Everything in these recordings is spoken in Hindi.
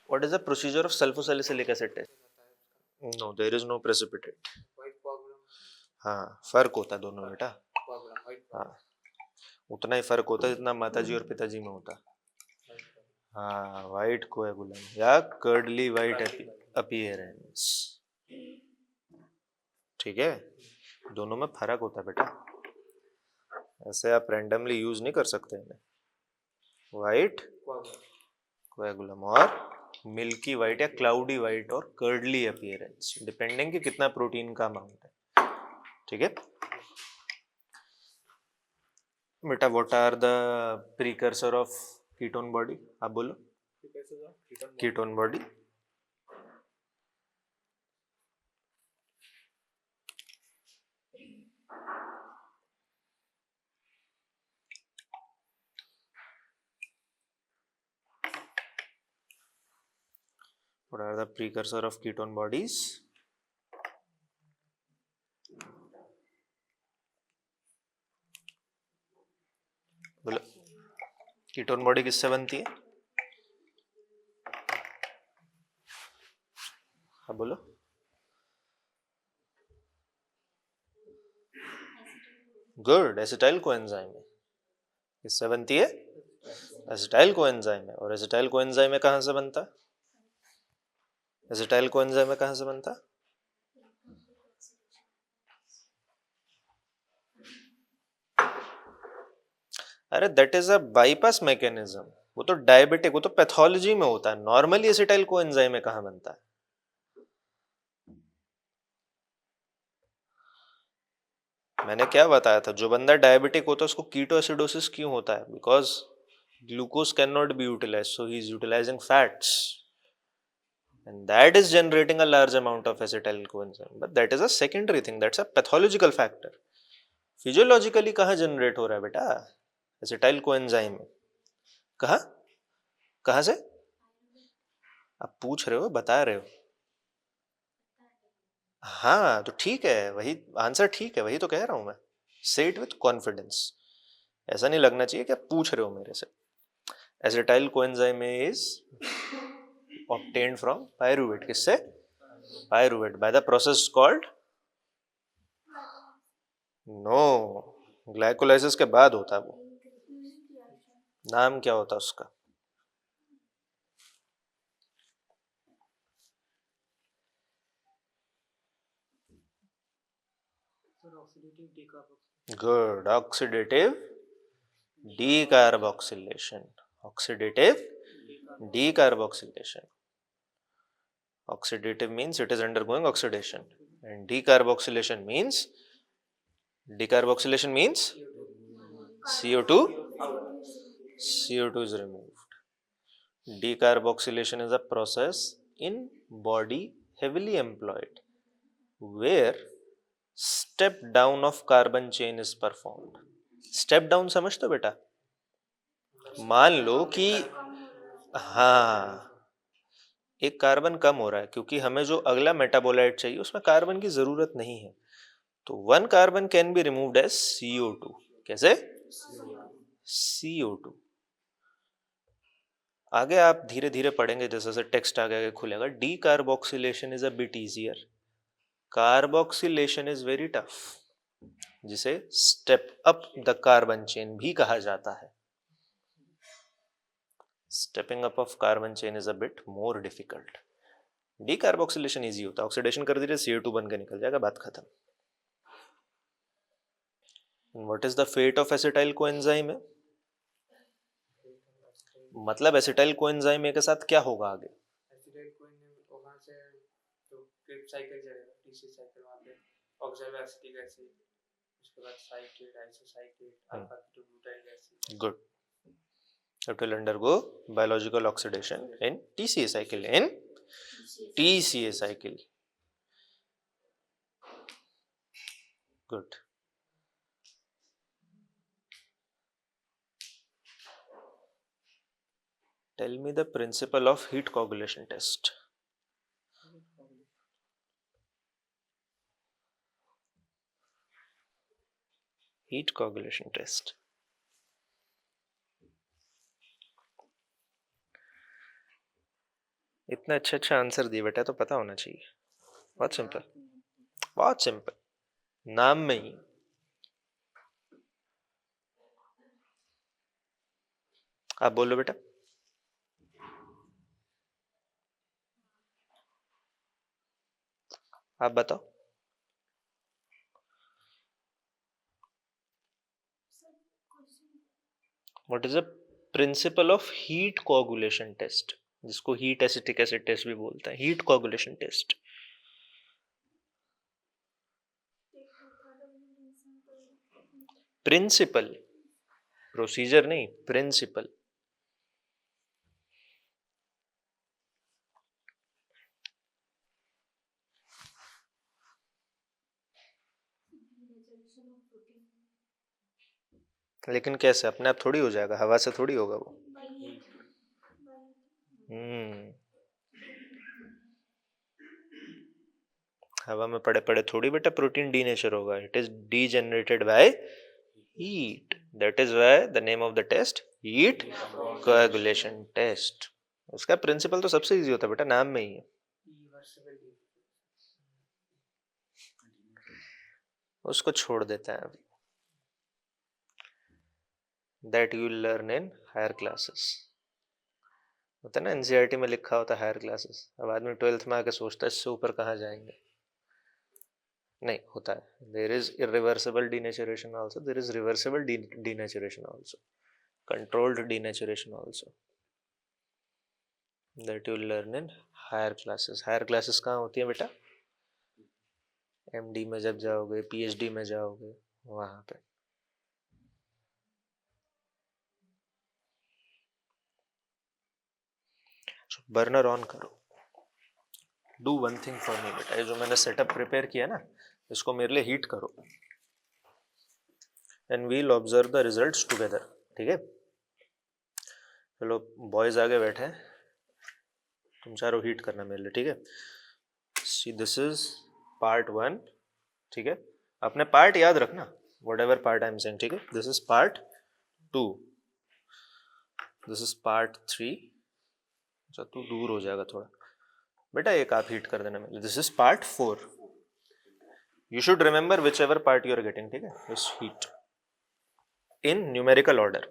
What is the procedure of sulfosalicylic acid test? No, there is no precipitate. हाँ, फर्क होता है दोनों में बेटा. हाँ, उतना ही फर्क होता है जितना माताजी और पिताजी में होता. हाँ, वाइट कोएगुलम या कर्डली वाइट अपीयरेंस. ठीक है, दोनों में फर्क होता है बेटा. ऐसे आप रैंडमली यूज नहीं कर सकते इन्हें. वाइट कोएगुलम और मिल्की वाइट या क्लाउडी वाइट और कर्डली अपीयरेंस, डिपेंडिंग कि कितना प्रोटीन का अमाउंट है. ठीक है बेटा. What are the precursor of ketone body? आप बोलो. Ketone body. What are the precursor of ketone bodies? बोलो. कीटोन बॉडी किससे बनती है? हाँ बोलो. गुड. एसिटाइल कोएंजाइम है. किससे बनती है? एसिटाइल कोएंजाइम है. और एसिटाइल कोएंजाइम में कहाँ से बनता है? एसिटाइल कोएंजाइम में कहाँ से बनता है? अरे that is a bypass mechanism. वो तो डायबिटिक, वो तो पैथोलॉजी में होता है. नॉर्मली एसिटाइल कोएंजाइम में कहाँ बनता है? मैंने क्या बताया था, जो बंदा डायबिटिक होता है उसको कीटोएसिडोसिस क्यों होता है? Because glucose can not be utilise, so he is utilising fats and that is generating a large amount of acetyl coenzyme, but that is a secondary thing, that's a pathological factor. Physiologically कहाँ जनरेट हो रहा है बेटा एसिटाइल कोएंजाइम? कहाँ कहाँ से? आप पूछ रहे हो, बता रहे हो. हाँ तो ठीक है, वही आंसर ठीक है, वही तो कह रहा हूं मैं. से इट विथ कॉन्फिडेंस. ऐसा नहीं लगना चाहिए कि आप पूछ रहे हो मेरे से. Acetyl coenzyme is obtained from pyruvate. किससे? Pyruvate by the process called. No, glycolysis के बाद होता है वो. नाम क्या होता है उसका? Good. Oxidative decarboxylation. Oxidative decarboxylation. Oxidative means it is undergoing oxidation, and decarboxylation means CO2 CO2 is removed. Decarboxylation is a process in body heavily employed where step down of carbon chain is performed. Step down समझ तो बेटा. मान लो कि हाँ, एक कार्बन कम हो रहा है क्योंकि हमें जो अगला मेटाबोलाइट चाहिए उसमें कार्बन की जरूरत नहीं है, तो one carbon can be removed as CO2. कैसे? CO2. आगे आप धीरे धीरे पढ़ेंगे, जैसे जैसे टेक्स्ट आगे खुलेगा. Decarboxylation is a bit easier, carboxylation is very tough, जिसे step up the carbon chain भी कहा जाता है. Stepping up of carbon chain is a bit more difficult. Decarboxylation easy होता है. ऑक्सीडेशन कर दीजिए, CO2 बन के निकल जाएगा, बात खत्म. What is the fate of acetyl coenzyme? मतलब एसिटाइल कोएंजाइम के साथ क्या होगा आगे? एसिटाइल कोएंजाइम वहां से तो क्रिप साइकिल चलेगा, टीसी साइकिल, वहां पे ऑक्सैलो एसिटिक एसिड, उसके बाद citrate, isocitrate, alpha ketobutyl acid. Good. It will undergo biological oxidation in TCA cycle. In TCA cycle. Good. Tell me the principle of heat coagulation test. Heat coagulation test. इतना अच्छा अच्छा आंसर दिए बेटा, तो पता होना चाहिए। बहुत सिंपल, बहुत सिंपल, नाम में ही। आप बोलो बेटा। आप बताओ। What is a principle of heat coagulation test, जिसको हीट एसिटिक एसिड टेस्ट भी बोलते हैं, heat coagulation test. Principle, procedure नहीं, प्रिंसिपल। लेकिन कैसे, अपने आप थोड़ी हो जाएगा, हवा से थोड़ी होगा वो। हम्म, हवा में पड़े पड़े थोड़ी बेटा प्रोटीन डीनेचर होगा, it is degenerated by heat, that is why the name of the test heat coagulation test. उसका प्रिंसिपल तो सबसे इजी होता है बेटा, नाम में ही है। Irreversible उसको छोड़ देते हैं अभी, that you learn in higher classes. होता है ना एनसीईआरटी में लिखा होता है हायर क्लासेस, अब आदमी 12th में आके सोचता है इससे ऊपर कहाँ जाएंगे। नहीं होता है, there is irreversible denaturation also, there is reversible denaturation also, controlled denaturation also, that you learn in higher classes. Higher classes कहाँ होती है बेटा? एमडी में जब जाओगे, पीएचडी में जाओगे, वहां पे। बर्नर ऑन करो, do one thing for me बेटा, ये जो मैंने सेटअप प्रिपेयर किया ना, इसको मेरे लिए हीट करो, and we'll observe the results together, ठीक है? चलो बॉयज आगे बैठे हैं, तुम चारों हीट करना मेरे लिए, ठीक है? सी दिस इज पार्ट 1, ठीक है? अपने पार्ट याद रखना, what ever part I am saying, ठीक है? This is part 2, this is part 3। अच्छा तू दूर हो जाएगा थोड़ा बेटा, एक आप हीट कर देना मेरे लिए। This is part 4, you should remember whichever part you are getting, ठीक है? This heat in numerical order.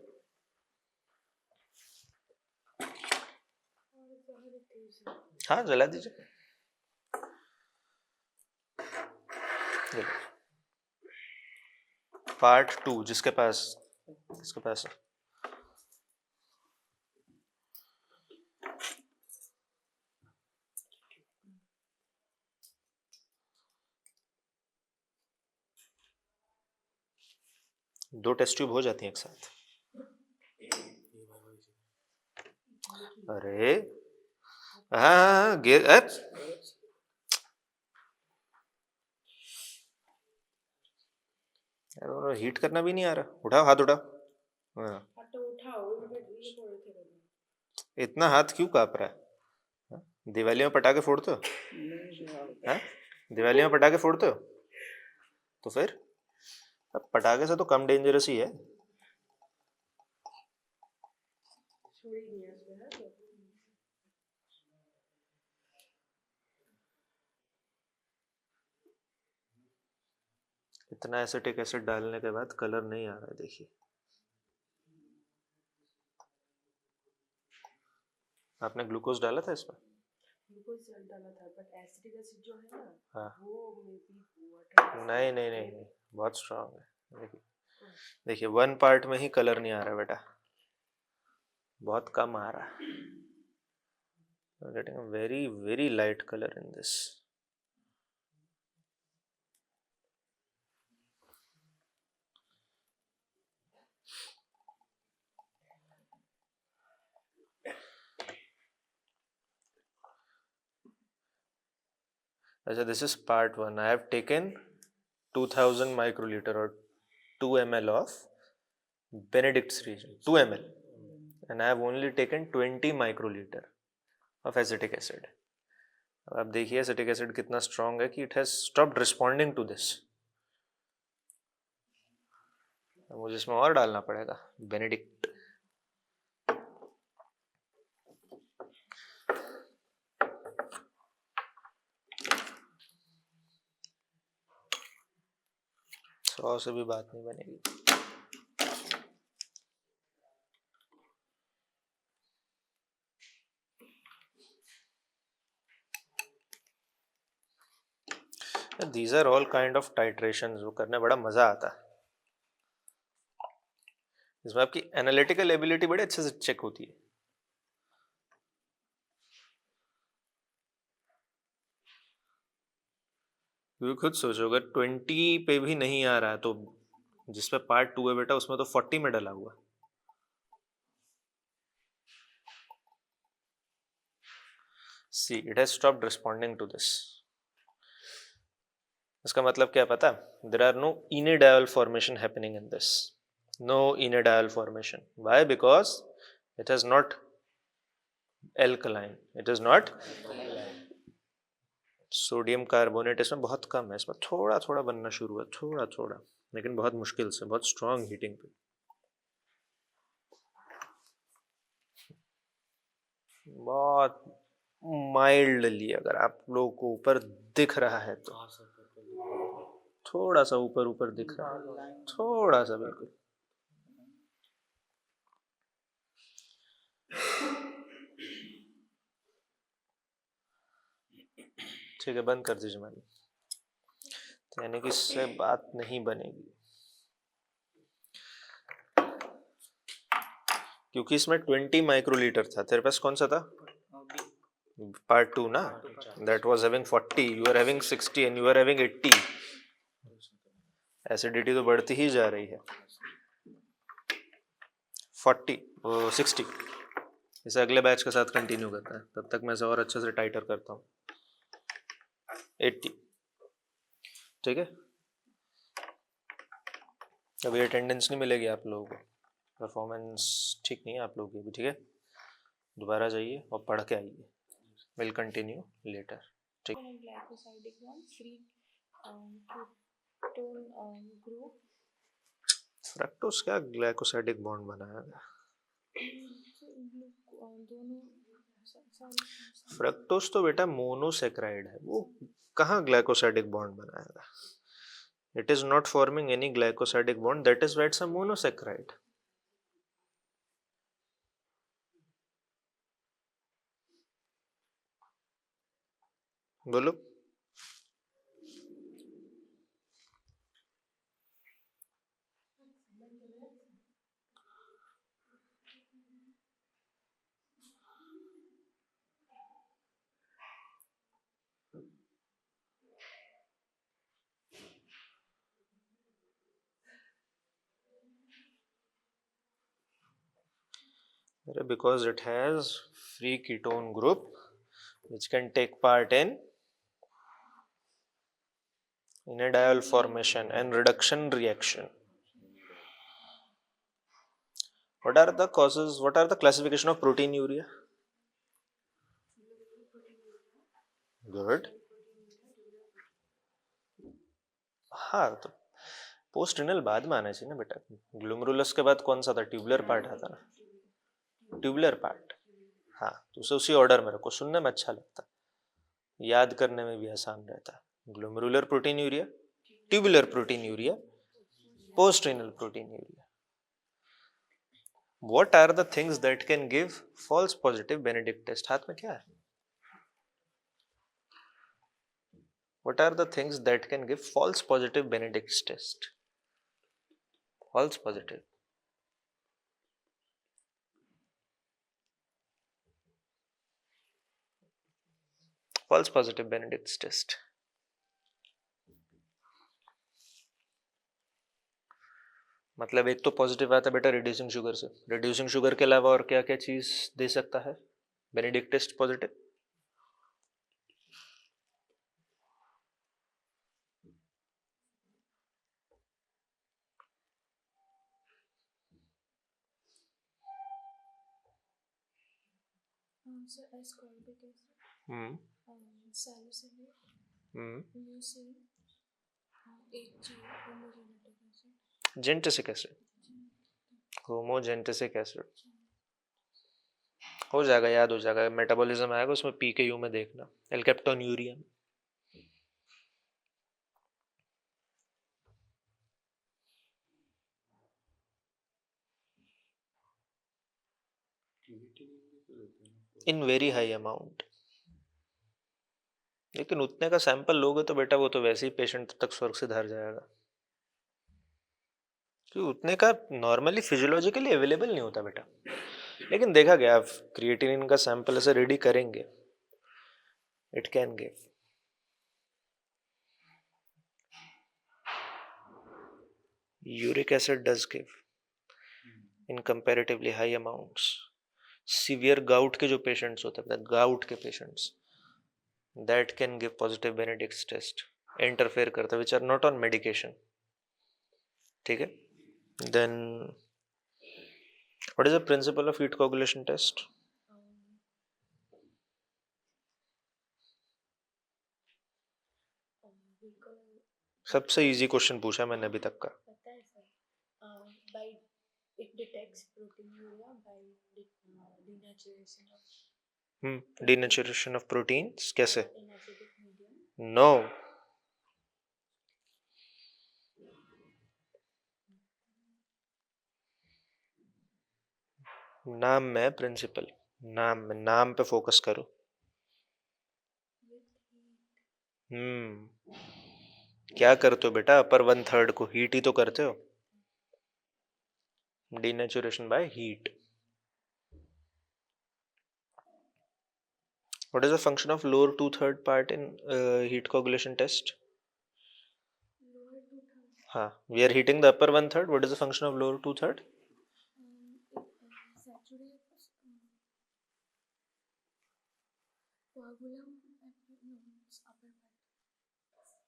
हाँ जला दीजिए। पार्ट 2 जिसके पास, किसके पास है? दो टेस्ट ट्यूब हो जाती हैं एक साथ। अरे हाँ हाँ हाँ, यार हीट करना भी नहीं आ रहा, उठाओ हाथ उठाओ। हाँ, इतना हाथ क्यों कांप रहा है? हाँ? दिवाली में पटाखे फोड़ते हो? हाँ? दिवाली में पटाखे फोड़ते हो? तो फिर अब पटाखे से तो कम डेंजरस ही है। इतना एसिटिक एसिड डालने के बाद कलर नहीं आ रहा है, देखिए। आपने ग्लूकोज डाला था इसमें? डाला था, बट एसिडिक एसिड जो है ना, हाँ। वो मे बी वाटर। नहीं नहीं नहीं नहीं, बहुत स्ट्रांग है। देखिए देखिए, 1 पार्ट में ही कलर नहीं आ रहा बेटा, बहुत कम आ रहा है। Getting a very very light colour in this. अच्छा this is part 1, I have taken 2000 microlitre और 2 ml of Benedict's region, 2 ml, and I have only taken 20 microliter of acetic acid. अब आप देखिए एसिटिक एसिड कितना स्ट्रांग है कि it has stopped responding to this. मुझे इसमें और डालना पड़ेगा बेनेडिक्ट। 100 से भी बात नहीं बनेगी। These are all kind of titrations, वो करने बड़ा मजा आता है। इसमें आपकी एनालिटिकल एबिलिटी बड़े अच्छे से चेक होती है। क्योंकि खुद सोचो अगर 20 पे भी नहीं आ रहा है तो जिसपे पार्ट 2 है बेटा उसमें तो 40 में डला हुआ। See, it has stopped responding to this. इसका मतलब क्या पता? There are no enediol formation happening in this. No enediol formation. Why? Because it is not alkaline. It is not sodium carbonate इसमें बहुत कम है, इसमें थोड़ा थोड़ा बनना शुरू है, थोड़ा थोड़ा, लेकिन बहुत मुश्किल से, बहुत स्ट्रॉन्ग हीटिंग पे। बहुत माइल्डली अगर आप लोगों को ऊपर दिख रहा है तो थोड़ा सा ऊपर ऊपर दिख रहा है, थोड़ा सा, बिल्कुल। ठीक है, बंद कर दीजिए मैम, यानी कि इससे बात नहीं बनेगी क्योंकि इसमें 20 माइक्रोलीटर था। तेरे पास कौन सा था? पार्ट 2 ना, that was having 40, you are having 60 and you are having 80। Acidity तो बढ़ती ही जा रही है। 40 60 इसे अगले बैच के साथ कंटिन्यू करता है, तब तक मैं इसे और अच्छे से टाइटर करता हूँ। 80, ठीक है। अभी अटेंडेंस नहीं मिलेगी आप लोगों को, परफॉर्मेंस ठीक नहीं है आप लोगों की भी, ठीक है। दोबारा जाइए और पढ़ के आइए। विल कंटिन्यू लेटर, ठीक। Glycosidic bond free ketone group. Fructose क्या ग्लाइकोसाइडिक बॉन्ड बनाएगा? दोनों फ्रक्टोज तो बेटा मोनोसेक्राइड है, वो कहाँ ग्लाइकोसाइडिक बॉन्ड बनाएगा? It is not forming any glycosidic bond, that is why it's a monosaccharide. बोलो। Because it has free ketone group which can take part in enediol formation and reduction reaction. What are the causes? What are the classification of proteinuria? Good. हाँ, तो पोस्ट रिनल बाद में आना चाहिए ना बेटा। ग्लोमेरुलस के बाद कौन सा था? ट्यूबुलर पार्ट आता ना, ट्यूबुलर पार्ट। हाँ, तो उसे उसी ऑर्डर में रखो, सुनने में अच्छा लगता है, याद करने में भी आसान रहता है। Glomerular proteinuria, tubular proteinuria, post renal proteinuria. What are the things that can give false positive Benedict test? हाथ में क्या है? What are the things that can give false positive Benedict test? False positive. False positive Benedict's test. मतलब एक तो पॉजिटिव आता है बेटा रिड्यूसिंग शुगर से। रिड्यूसिंग शुगर के अलावा और क्या क्या चीज दे सकता है Benedict test positive? Sir ascorbic acid, salicylic, leucine, HG, homogenetic acid, gentisic acid, homogentisic acid. हो जाएगा, याद हो जाएगा, मेटाबॉलिज्म आएगा उसमें PKU में देखना, alkaptonuria. In very high amount. लेकिन उतने का सैंपल लोगे तो बेटा वो तो वैसे ही पेशेंट तब तक स्वर्ग से धार जाएगा, क्योंकि उतने का नॉर्मली फिजियोलॉजिकली अवेलेबल नहीं होता बेटा। लेकिन देखा गया, आप क्रिएटिनिन का सैंपल ऐसे रेडी करेंगे, it can give. Uric acid does give in comparatively high amounts. Severe gout के जो पेशेंट्स होते हैं, गाउट के patients, that can give positive Benedict's test, interfere करते which are not on medication. ठीक है, then what is the principle of heat coagulation test? सबसे इजी क्वेश्चन पूछा मैंने अभी तक का। पता है sir, by it detects proteinuria by denaturation of denaturation of proteins कैसे? in acidic medium. नो, नाम में प्रिंसिपल, नाम पे फोकस करो। क्या करते हो बेटा, अपर 1/3 को हीट ही तो करते हो। Denaturation by heat. What is the function of lower 2/3 part in heat coagulation test? Lower to third, हाँ, we are heating the upper 1/3. What is the function of lower 2/3? it saturates coagulum at no, it's upper part.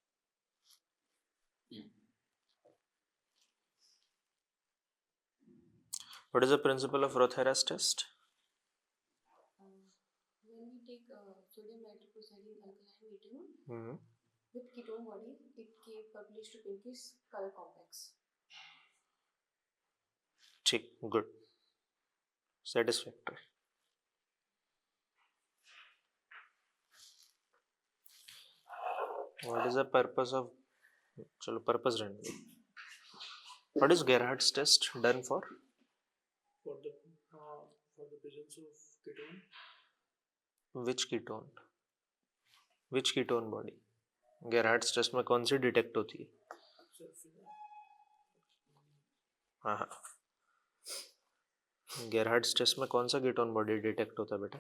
What is the principle of Roth-Harris test? When we take sodium nitrochloride alkaline medium with ketone body, it gave purplish to pinkish color complex. ठीक, good, satisfactory. What is the purpose of, चलो purpose रहने दो. What is Gerhardt's test done for? For the presence of ketone. Which ketone? Which ketone body? Gerhardt's test में कौन सी डिटेक्ट होती है? हाँ हाँ, Gerhardt's टेस्ट में कौन सा कीटोन बॉडी डिटेक्ट होता है बेटा?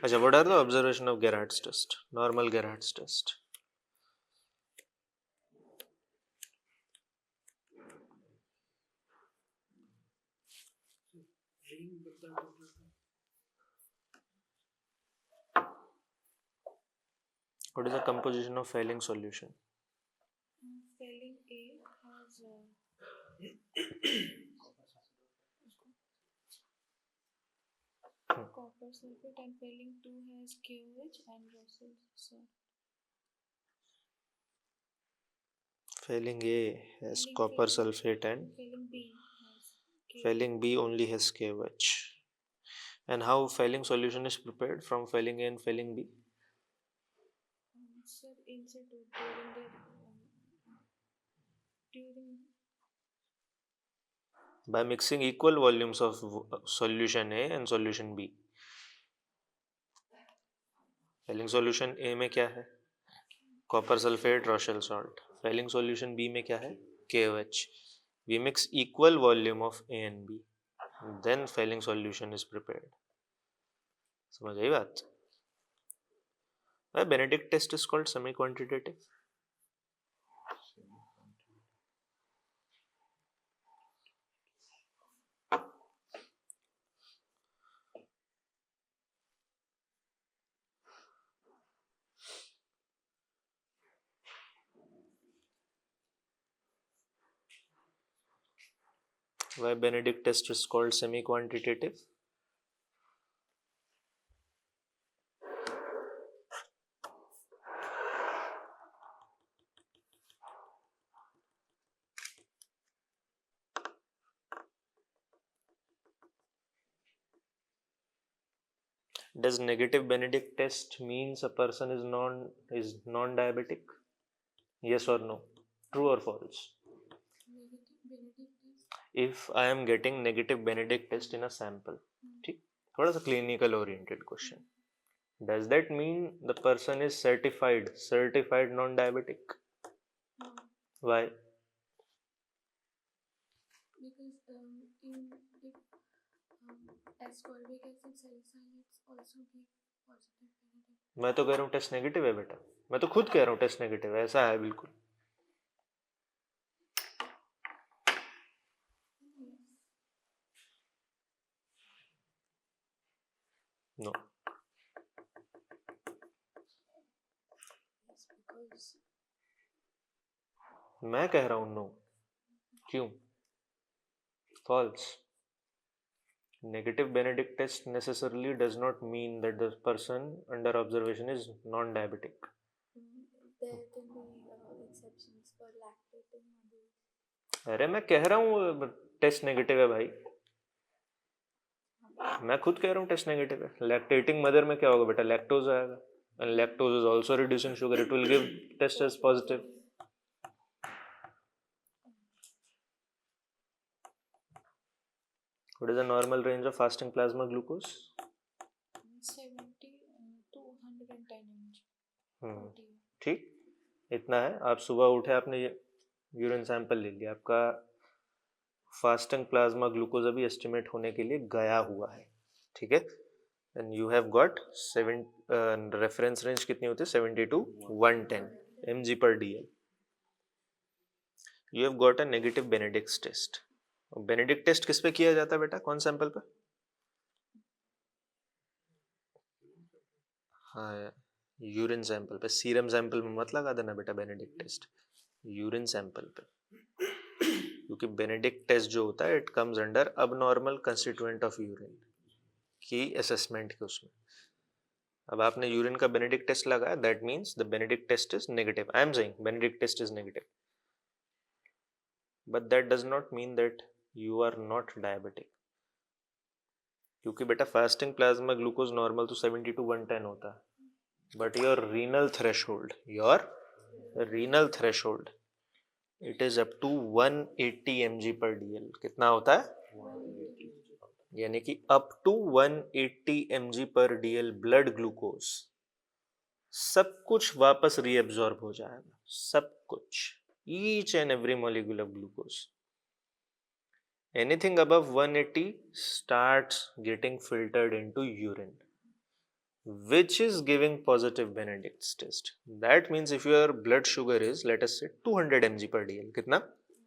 अच्छा, what are the observation of Gerhardt's test? Normal Gerhardt's test. What is the composition of Fehling solution? Failing A has copper sulfate and failing 2 has KOH and Russell salt. Fehling A has Fehling copper A. sulfate and Failing B has KOH. Fehling B only has KOH. And how Fehling solution is prepared from Fehling A and Fehling B? Sir, insert during By mixing equal volumes of solution A and solution B. Fehling solution A में क्या है? Copper sulfate, Russell salt. Fehling solution B में क्या है? KOH. We mix equal volume of A and B. Then Fehling solution is prepared. समझ आई बात? Why Benedict test is called semi-quantitative? Why Benedict test is called semi-quantitative? Does negative Benedict test means a person is non-diabetic? Yes or no? True or false? negative Benedict test. If I am getting negative Benedict test in a sample, थोड़ा सा clinical oriented question. Does that mean the person is certified non-diabetic? No, Why? because in if ascorbic acid salicylates also give positive benefit. मैं तो कह रहा हूँ टेस्ट नेगेटिव है बेटा. मैं तो खुद कह रहा हूँ टेस्ट नेगेटिव है. ऐसा है बिल्कुल. नो. Yes, because मैं कह रहा हूँ नो. क्यों? False. Negative Benedict test necessarily does not mean that the person under observation is non-diabetic. there can be exceptions for lactating mothers. अरे मैं कह रहा हूँ टेस्ट नेगेटिव है भाई. मैं खुद कह रहा हूँ टेस्ट नेगेटिव है. लैक्टेटिंग मदर में क्या होगा बेटा? लैक्टोज आएगा. And lactose is also reducing sugar. It will give test as positive. What is the normal range of fasting plasma glucose? 70 to 110 mg. ठीक, इतना है. आप सुबह उठे, आपने यूरिन सैंपल ले लिया, आपका फास्टिंग प्लाज्मा ग्लूकोज अभी एस्टिमेट होने के लिए गया हुआ है. ठीक है. And you have got 7 reference range कितनी होती है? 70 to 110 mg/dl. You have got a negative Benedict test. Benedict test किस पे किया जाता है बेटा? कौन सैंपल पे? हाँ, यूरिन सैंपल पे. सीरम सैंपल में मत लगा देना बेटा बेनेडिक्ट टेस्ट. यूरिन सैंपल पे. क्योंकि बेनेडिक्ट टेस्ट जो होता है it comes under abnormal constituent of urine की असेसमेंट के उसमें. अब आपने यूरिन का बेनेडिक्ट टेस्ट लगाया, that means the Benedict test is negative. I am saying Benedict test is negative, but that does not mean that you are not diabetic. क्योंकि बेटा फास्टिंग प्लाज्मा ग्लूकोज नॉर्मल तो 70 to 110 होता है, but your renal threshold it is up to 180 mg/dl. कितना होता है? यानी कि up to 180 mg/dl blood glucose सब कुछ वापस रीअब्सॉर्ब हो जाएगा. सब कुछ, each and every molecule of glucose. Anything above 180 starts getting filtered into urine, which is giving positive Benedict's test. That means if your blood sugar is, let us say 200 mg/dl, कितना?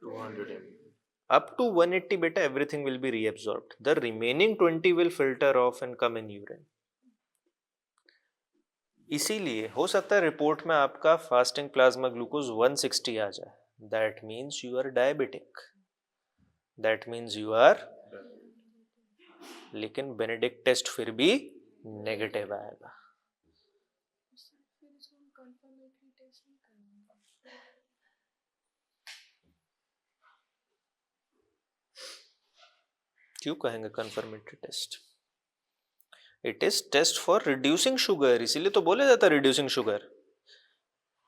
200 mg. Up to 180 beta everything will be reabsorbed. The remaining 20 will filter off and come in urine. इसीलिए हो सकता है रिपोर्ट में आपका फास्टिंग प्लाज्मा ग्लूकोज 160 आ जाए. That means you are diabetic. That means you are, लेकिन बेनेडिक्ट टेस्ट फिर भी नेगेटिव आएगा. फिर इसको हम कंफर्मेटरी टेस्ट नहीं करेंगे. क्यों कहेंगे confirmatory test? It is test for reducing sugar. इसीलिए तो बोला जाता है रिड्यूसिंग शुगर.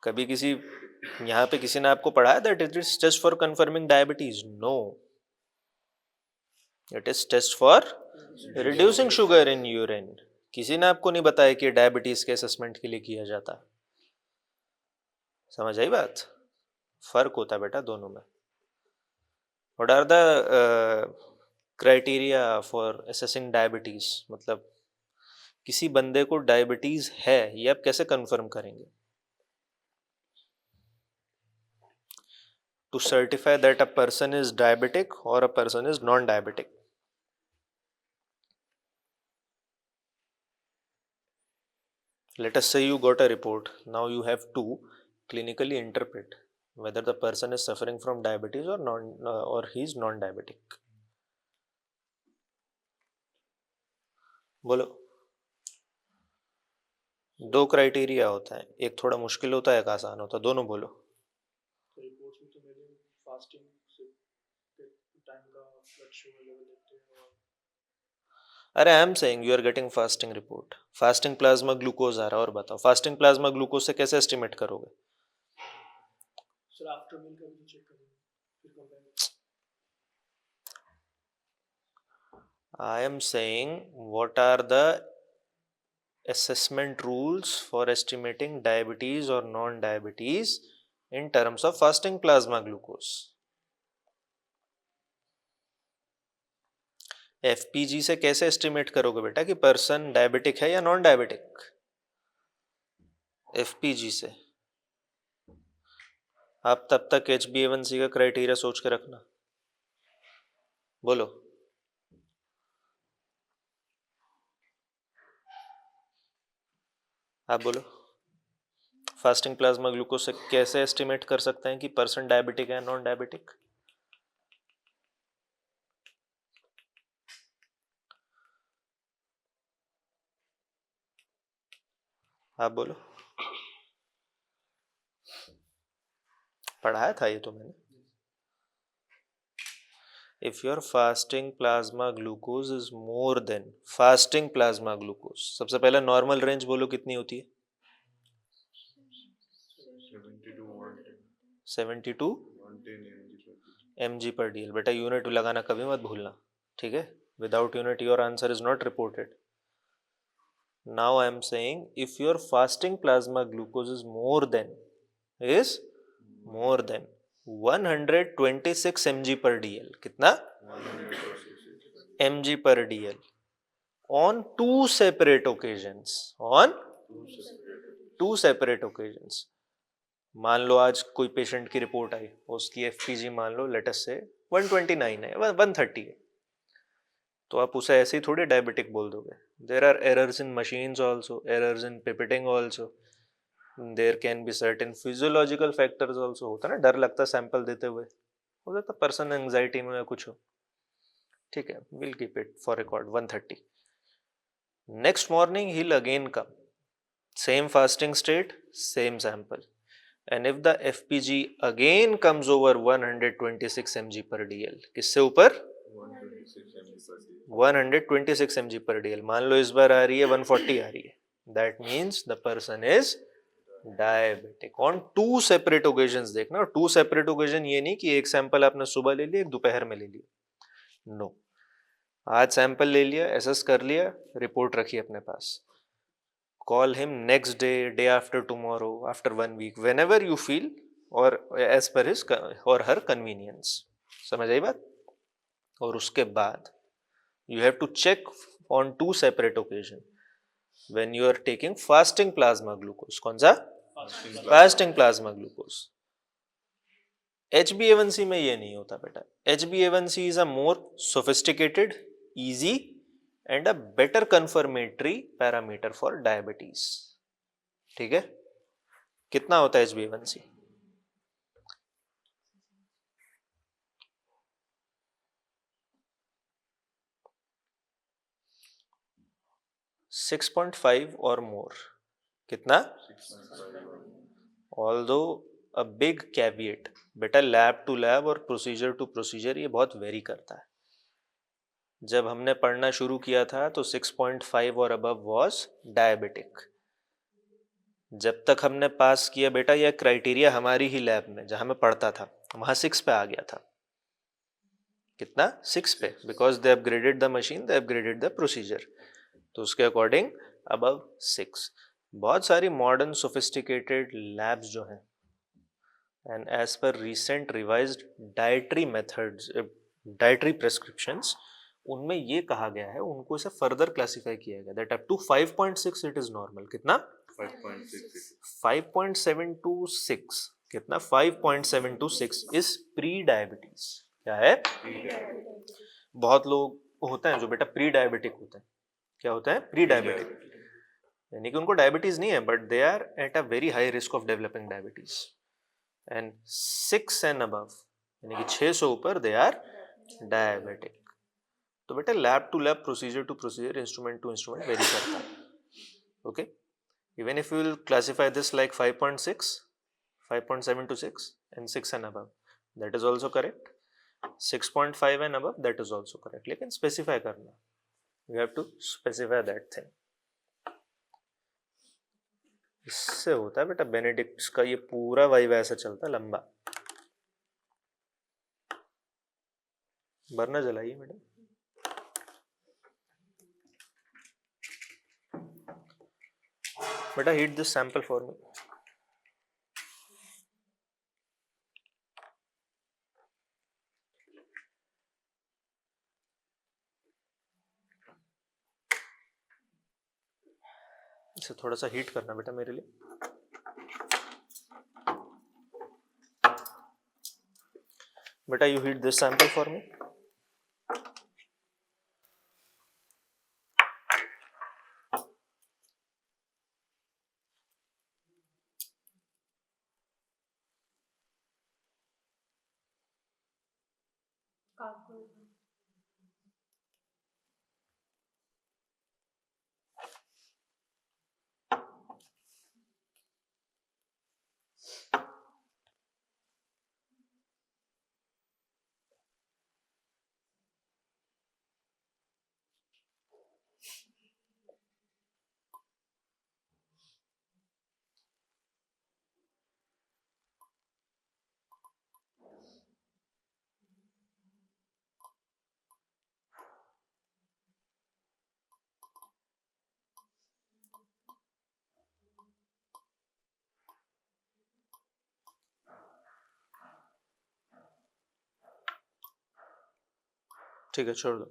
कभी किसी यहाँ पे किसी ने आपको पढ़ाया that it is test for confirming diabetes? No, it is test for reducing sugar in urine. किसी ने आपको नहीं बताया कि डायबिटीज के असेसमेंट के लिए किया जाता है. समझ आई बात? फर्क होता है बेटा दोनों में. What are the criteria for assessing diabetes? मतलब किसी बंदे को डायबिटीज है ये आप कैसे कंफर्म करेंगे? To certify that a person is diabetic और a person is non diabetic. Let us say you got a report. Now you have to clinically interpret whether the person is suffering from diabetes or he is non-diabetic. बोलो. 2 क्राइटेरिया होता है, एक थोड़ा मुश्किल होता है, एक आसान होता है. दोनों बोलो. रिपोर्ट्स में तो मेरे फास्टिंग से टाइम का ब्लड शुगर लेवल लेते हैं. और अरे I am saying you are getting fasting report, fasting plasma glucose आ रहा है. और बताओ फास्टिंग प्लाज्मा ग्लूकोज से कैसे एस्टिमेट करोगे? सर आफ्टर मील का भी चेक करेंगे फिर compare. I am saying what are the assessment rules for estimating diabetes or non-diabetes in terms of fasting plasma glucose. FPG से कैसे एस्टिमेट करोगे बेटा कि पर्सन डायबिटिक है या नॉन डायबिटिक? FPG से आप तब तक HbA1c का क्राइटेरिया सोच के रखना। बोलो। आप बोलो। फास्टिंग प्लाज्मा ग्लूकोज से कैसे एस्टिमेट कर सकते हैं कि पर्सन डायबिटिक है नॉन डायबिटिक? आप बोलो। पढ़ाया था ये तो मैंने। If your fasting plasma glucose is more than fasting plasma glucose, सबसे पहले नॉर्मल रेंज बोलो कितनी होती है? 72 mg per dl। बेटा यूनिट लगाना कभी मत भूलना, ठीक है? Without unit your answer is not reported. Now I am saying if your fasting plasma glucose is more than 126 mg per dl, कितना? mg per dl on two separate occasions, मान लो आज कोई पेशेंट की रिपोर्ट आई, उसकी एफपीजी मान लो लेट अस से 129 है, 130 है, तो आप उसे ऐसे ही थोड़ी डायबिटिक बोल दोगे। There are errors in machines also, errors in pipetting also, there can be certain physiological factors also. होता है ना, डर लगता है सैंपल देते हुए, हो सकता है पर्सन एंजाइटी में या कुछ हो, ठीक है? Will keep it for record 130। Next morning he will again come, same fasting state, same sample, and if the FPG again comes over 126 mg per dl, किससे ऊपर? 126 mg per dl। मान लो इस बार आ रही है 140 आ रही है, that means the person is diabetic on two separate occasions। देखना, टू सेपरेट ओकेजन ये नहीं कि एक सैंपल आपने सुबह ले लिया, एक दोपहर में ले लिया, नो। आज सैंपल ले लिया, एसेस कर लिया, रिपोर्ट रखी अपने पास, call him next day, day after tomorrow, after 1 week, whenever you feel or as per his or her convenience। समझ आई बात? और उसके बाद you have to check on two separate occasion when you are taking fasting plasma glucose। कौन सा? fasting plasma glucose। HbA1c में ये नहीं होता बेटा। HbA1c is a more sophisticated, easy and a better confirmatory parameter for diabetes, ठीक है? कितना होता है HbA1c? 6.5 और मोर। कितना? Although a big caveat, बेटा लैब टू लैब और प्रोसीजर टू प्रोसीजर ये बहुत वेरी करता है। जब हमने पढ़ना शुरू किया था तो 6.5 और अबव वाज डायबिटिक। जब तक हमने पास किया बेटा, यह क्राइटेरिया हमारी ही लैब में जहां मैं पढ़ता था, वहां 6 पे आ गया था। कितना? 6 पे, because they upgraded the machine, they upgraded the procedure, तो उसके अकॉर्डिंग अबव 6। बहुत सारी मॉडर्न सोफिस्टिकेटेड लैब्स जो हैं, and as per recent revised dietary methods, dietary prescriptions, उनमें ये कहा गया है, उनको इसे फर्दर क्लासिफाई किया गया that up to 5.6 it is normal. कितना? 5.726। कितना? 5.726 इज प्री डायबिटीज। क्या है? बहुत लोग होते हैं जो बेटा प्री डायबिटिक होते हैं। क्या होता है? प्री डायबिटिक, यानी कि उनको डायबिटीज नहीं है but they are at a very high risk of developing diabetes. And 6 and above, यानी कि 6 से ऊपर, दे आर डायबिटिक। तो बेटा lab to lab, procedure to procedure, instrument to instrument vary करता है। Okay, even if you will classify this like 5.6, 5.726 and 6 and above, that is also correct। 6.5 and above, that is also correct। लेकिन स्पेसिफाई करना, you have to specify that thing। इससे होता है बेटा बेनेडिक्ट का ये पूरा वाइव ऐसा चलता है लंबा। बरना जलाइए madam. Beta, heat this sample for me. इसे थोड़ा सा हीट करना बेटा मेरे लिए. Beta, you heat this sample for me. ठीक है, छोड़ दो.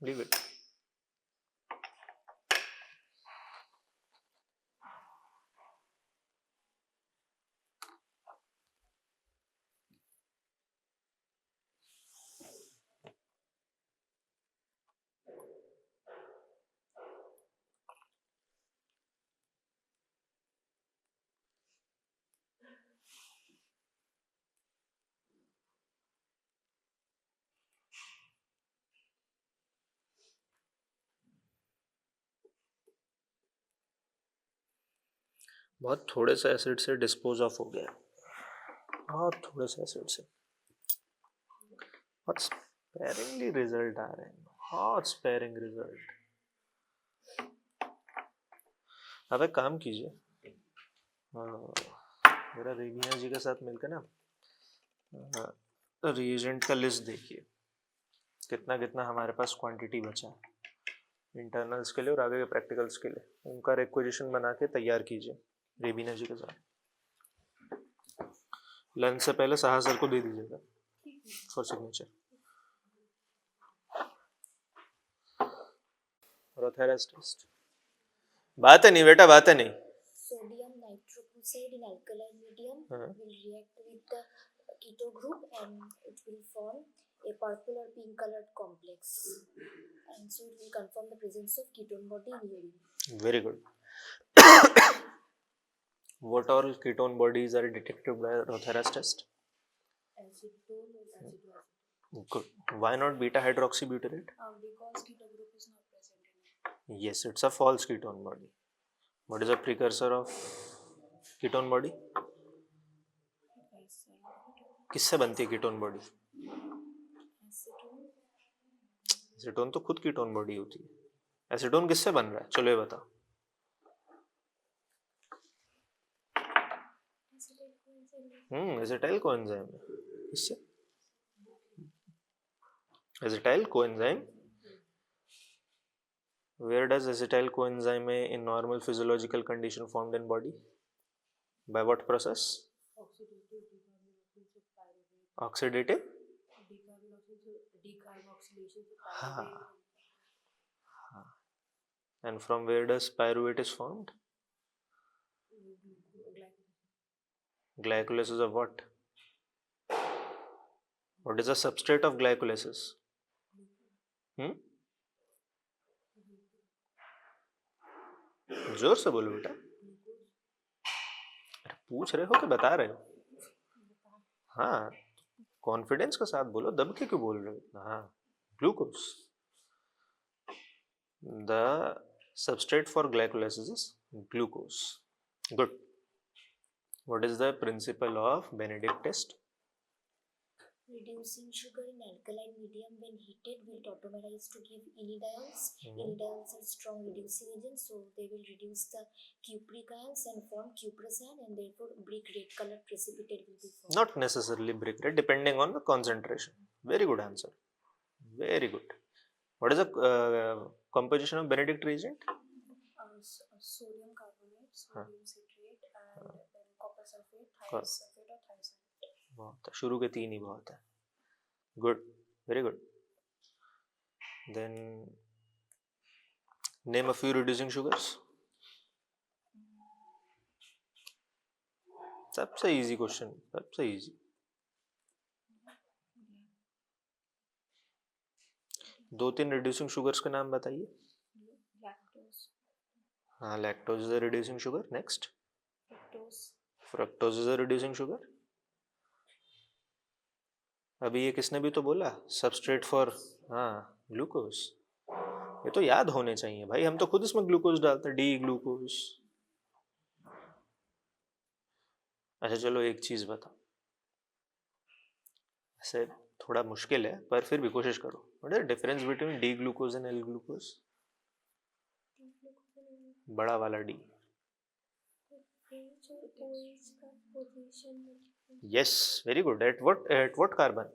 Leave it. बहुत थोड़े से एसिड से डिस्पोज ऑफ हो गया. बहुत थोड़े से एसिड से. बहुत स्पेरिंगली रिजल्ट आ रहे हैं. बहुत स्पेरिंग रिजल्ट. अब एक काम कीजिए, मेरा रेबिना जी के साथ मिलकर ना रिएजेंट का लिस्ट देखिए, कितना कितना हमारे पास क्वांटिटी बचा है इंटरनल्स के लिए और आगे के प्रैक्टिकल्स के लिए. उनका रिक्वेजिशन बना के तैयार कीजिए रेबिना जी के साथ. लंच से पहले साहा सर को दे दीजिएगा फॉर सिग्नेचर. रोथेरास टेस्ट. बात है नहीं बेटा, बात है नहीं. Sodium nitroprusside in alkaline medium will react with the keto group and it will form a purple or pink colored complex, and so it will confirm the presence of ketone body in urine. Very good. What all ketone bodies are detected by Rothera's test? Acetone and acidoacetone. Good. Why not beta hydroxybutyrate? Because keto group is not present in it. Yes, it's a false ketone body. What is a precursor of ketone body? किससे बनती है कीटोन बॉडी? एसीटोन तो खुद कीटोन बॉडी होती है. एसीटोन किससे बन रहा है? चलो ये बताओ. एसिटाइल कोएंजाइम है. किससे? Acetyl coenzyme. Where does acetyl coenzyme in normal physiological condition formed in body? By what process? Oxidative? हाँ. And from where does pyruvate is formed? Glycolysis of what? What is the substrate of glycolysis? जोर से बोलो बेटा. अरे पूछ रहे हो कि बता रहे हो? हाँ, कॉन्फिडेंस के साथ बोलो, दब के क्यों बोल रहे हो? हाँ, glucose. The substrate for glycolysis is glucose. Good. What is the principle of Benedict test? Reducing sugar in alkaline medium when heated will tautomerize to give enediols. Mhm. Enediols are strong reducing agents, so they will reduce the cupric ions and form cuprocyan, and therefore brick red colored precipitate will be formed. Not necessarily brick red, depending on the concentration. Very good answer. Very good. What is the composition of Benedict reagent? Sodium carbonate, हाँ. sodium citrate, and then copper sulfate, हाँ. thious sulfate or thiazide. बहुत है, शुरू के 3 ही बहुत है. Good, very good. Then name a few reducing sugars. सबसे easy question, सबसे easy. दो तीन reducing sugars के नाम बताइए. Lactose, हाँ, lactose is a reducing sugar. Next, fructose, fructose is a reducing sugar. अभी ये किसने भी तो बोला, substrate for, हाँ, glucose. ये तो याद होने चाहिए भाई, हम तो खुद इसमें ग्लूकोज डालते हैं, डी ग्लूकोज. अच्छा चलो एक चीज बताओ, ऐसे थोड़ा मुश्किल है पर फिर भी कोशिश करो. What is the difference between D glucose and L glucose? बड़ा वाला D. Yes, very good. At what carbon?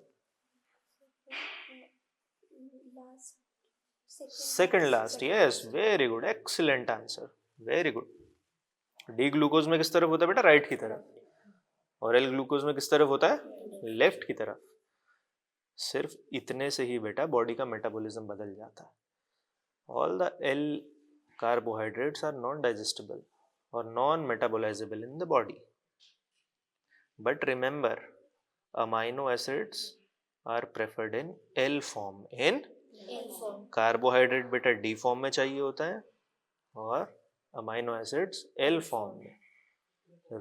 Second last. Yes, very good, excellent answer, very good. D glucose में किस तरफ होता है बेटा? राइट की तरफ. और एल ग्लूकोज में किस तरफ होता है? लेफ्ट की तरफ. सिर्फ इतने से ही बेटा बॉडी का मेटाबॉलिज्म बदल जाता है. All the L carbohydrates are non-digestible or non-metabolizable in the body. But remember, amino acids are preferred in L form. In carbohydrate बेटा D form में चाहिए होता है और amino acids L form में.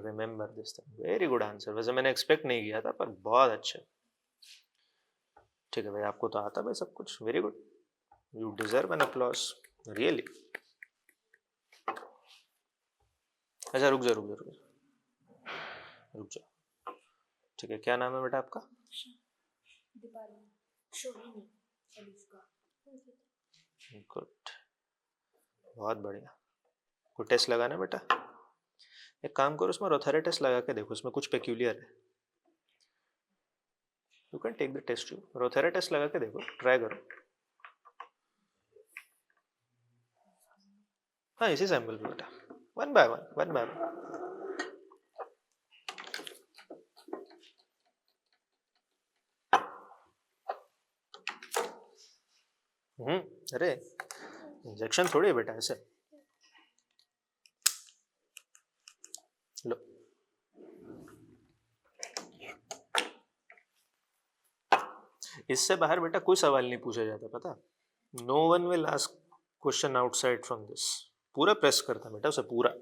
Remember this thing. Very good answer. वैसे मैंने expect नहीं किया था पर बहुत अच्छे. ठीक है भाई, आपको तो आता भाई सब कुछ. Very good. You deserve an applause. Really. अच्छा रुक जा. ठीक है, क्या नाम है बेटा आपका? गुड, बहुत बढ़िया. कोई टेस्ट लगाना बेटा? एक काम करो, उसमें रोथेरा टेस्ट लगा के देखो, उसमें कुछ पेक्यूलियर है. You can take the test. Rothera test लगा के देखो, ट्राई करो. हाँ, इसी सैंपल पे बेटा, वन बाय वन. अरे इंजेक्शन थोड़ी है बेटा, ऐसे लो. इससे बाहर बेटा कोई सवाल नहीं पूछा जाता, पता? No one will ask question outside from this. पूरा प्रेस करता बेटा उसे, पूरा.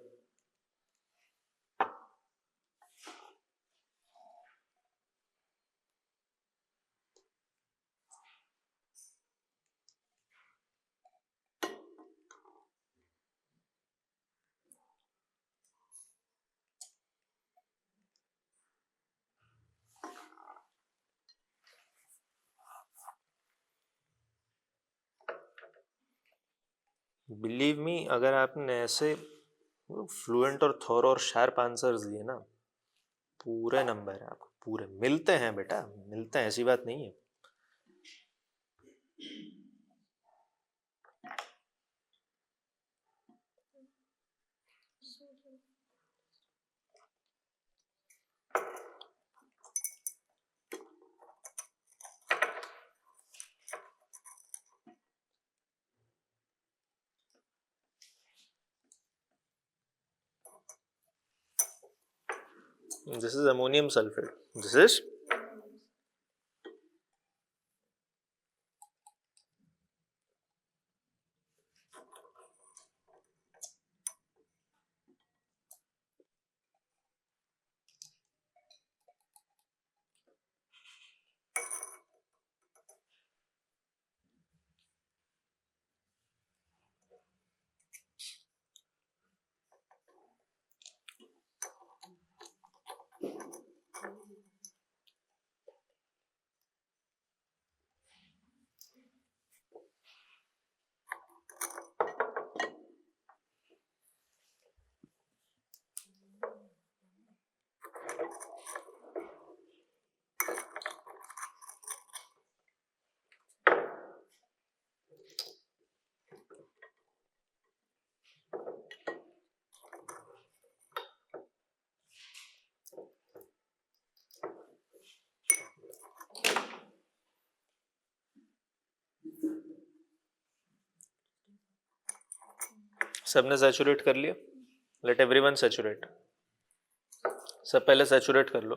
बिलीव मी, अगर आपने ऐसे फ्लुएंट और थॉरो और शार्प आंसर्स दिए ना, पूरे नंबर है आपको, पूरे मिलते हैं बेटा, मिलते हैं, ऐसी बात नहीं है. This is ammonium sulfate. This is सबने सैचुरेट कर लिया? Late everyone saturate. सब पहले सैचुरेट कर लो।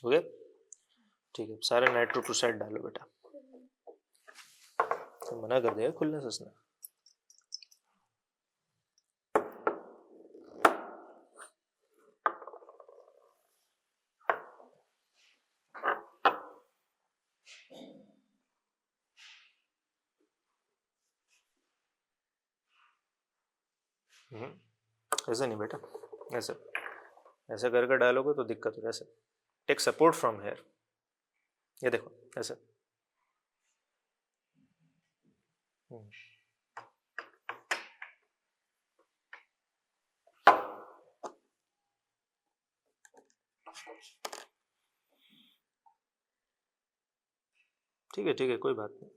हो गया? ठीक है, सारे नाइट्रोक्लोराइड डालो बेटा। तो मना कर दिया खुलने से उसने। ऐसा नहीं बेटा, ऐसे ऐसे करके डालोगे तो दिक्कत हो। ऐसे टेक सपोर्ट फ्रॉम हेयर, ये देखो ऐसे। ठीक है, कोई बात नहीं।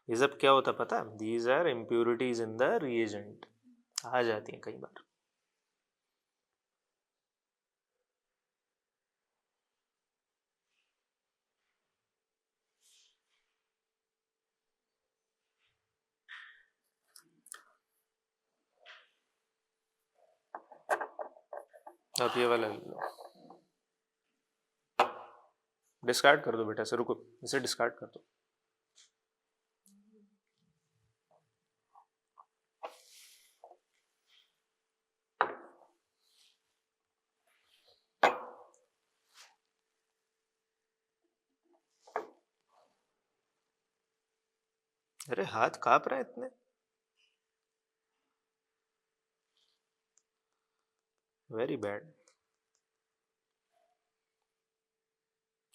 ये सब क्या होता पता है? These are impurities in the reagent, आ जाती हैं कई बार। आप ये वाला ले लो, डिस्कार्ड कर दो बेटा। से रुको, इसे डिस्कार्ड कर दो। अरे हाथ कांप रहे हैं इतने? Very bad.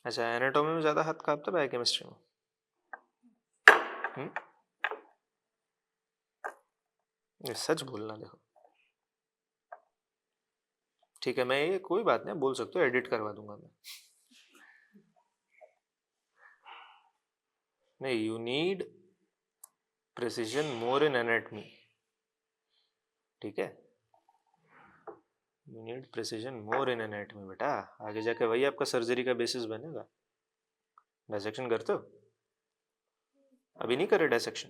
अच्छा, एनाटॉमी में ज्यादा हाथ कांपता है, बायोकेमिस्ट्री में? ये सच बोलना। देखो ठीक है, मैं ये कोई बात नहीं, बोल सकते हो, एडिट करवा दूंगा मैं। नहीं, you need precision more in anatomy, ठीक है? You need precision more in anatomy बेटा। आगे जाके वही आपका सर्जरी का बेसिस बनेगा। डायसेक्शन करते हो? अभी नहीं करे डायसेक्शन?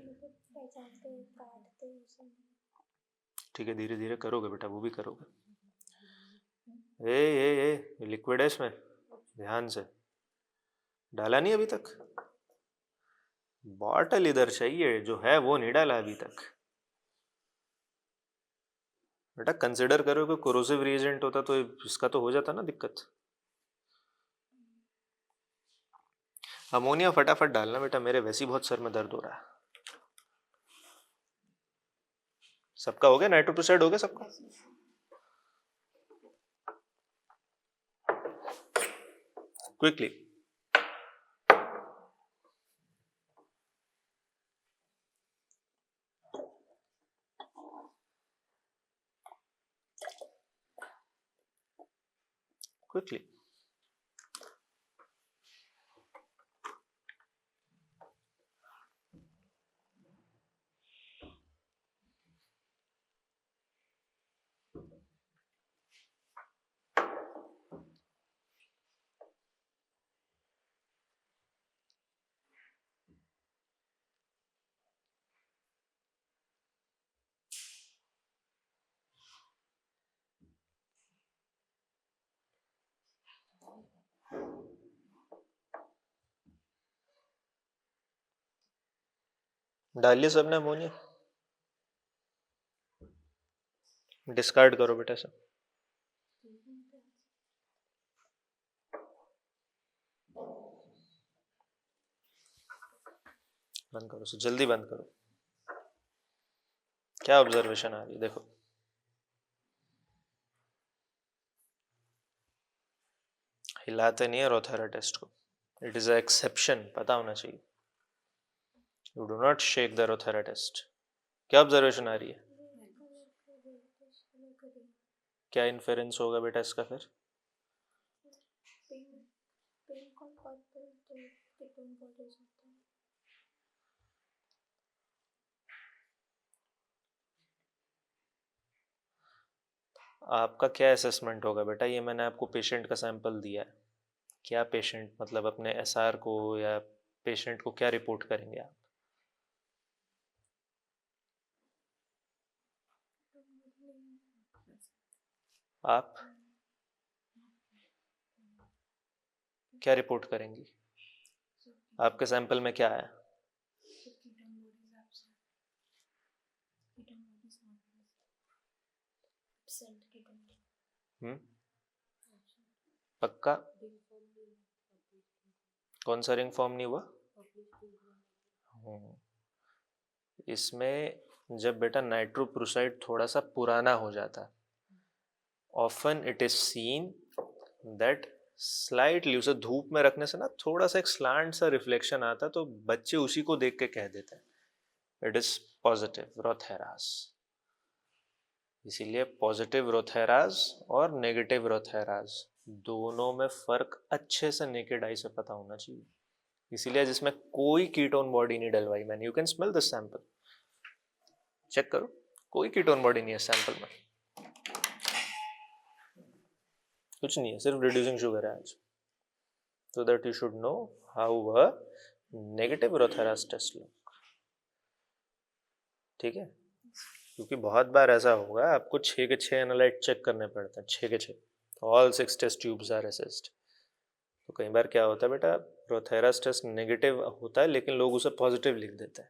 ठीक है, धीरे धीरे करोगे बेटा, वो भी करोगे। ए लिक्विड है इसमें, ध्यान से। डाला नहीं अभी तक? बॉटल इधर चाहिए, जो है वो नहीं डाला अभी तक बेटा। कंसिडर करो कि कोरोसिव रिएजेंट होता तो इसका तो हो जाता ना दिक्कत। अमोनिया फटाफट डालना बेटा, मेरे वैसे ही बहुत सर में दर्द हो रहा है। सबका हो गया? नाइट्रोक्लोराइड हो गया सबका? क्विकली। क्विकली। डालिए सबने अमोनिया, डिस्कार्ड करो बेटा सब। बंद करो सर, जल्दी बंद करो। क्या ऑब्जर्वेशन आ रही है देखो। हिलाते नहीं है रोथेरा टेस्ट को, इट इज अ एक्सेप्शन, पता होना चाहिए। You do not shake the Rothera test. क्या ऑब्जर्वेशन आ रही है? क्या इन्फेरेंस होगा बेटा इसका फिर? आपका क्या असेसमेंट होगा बेटा? ये मैंने आपको पेशेंट का सैंपल दिया है, क्या पेशेंट मतलब अपने एसआर को या पेशेंट को क्या रिपोर्ट करेंगे आप? आप क्या रिपोर्ट करेंगी? आपके सैंपल में क्या आया? पक्का? कौन सा रिंग फॉर्म नहीं हुआ? इसमें जब बेटा नाइट्रोप्रोसाइड थोड़ा सा पुराना हो जाता है, often it is seen that slightly उसे धूप में रखने से ना थोड़ा सा एक स्लांट सा रिफ्लेक्शन आता है, तो बच्चे उसी को देख के कह देते हैं इट इज पॉजिटिव रोथेरास। इसीलिए पॉजिटिव रोथेरास और नेगेटिव रोथेरास दोनों में फर्क अच्छे से नेकेड आई से पता होना चाहिए। इसीलिए जिसमें कोई कीटोन बॉडी नहीं डलवाई मैंने, you can smell this sample, check करो, कोई कीटोन बॉडी नहीं है सैंपल में, कुछ नहीं है, सिर्फ रिड्यूसिंग शुगर है आज। so that you should know how a negative Rothera's test look. ठीक है, क्योंकि बहुत बार ऐसा होगा आपको 6 के 6 एनालाइट चेक करने पड़ते हैं, 6 के 6, all 6 test tubes are assessed. तो कई बार क्या होता है बेटा, रोथेरास टेस्ट नेगेटिव होता है लेकिन लोग उसे पॉजिटिव लिख देते हैं,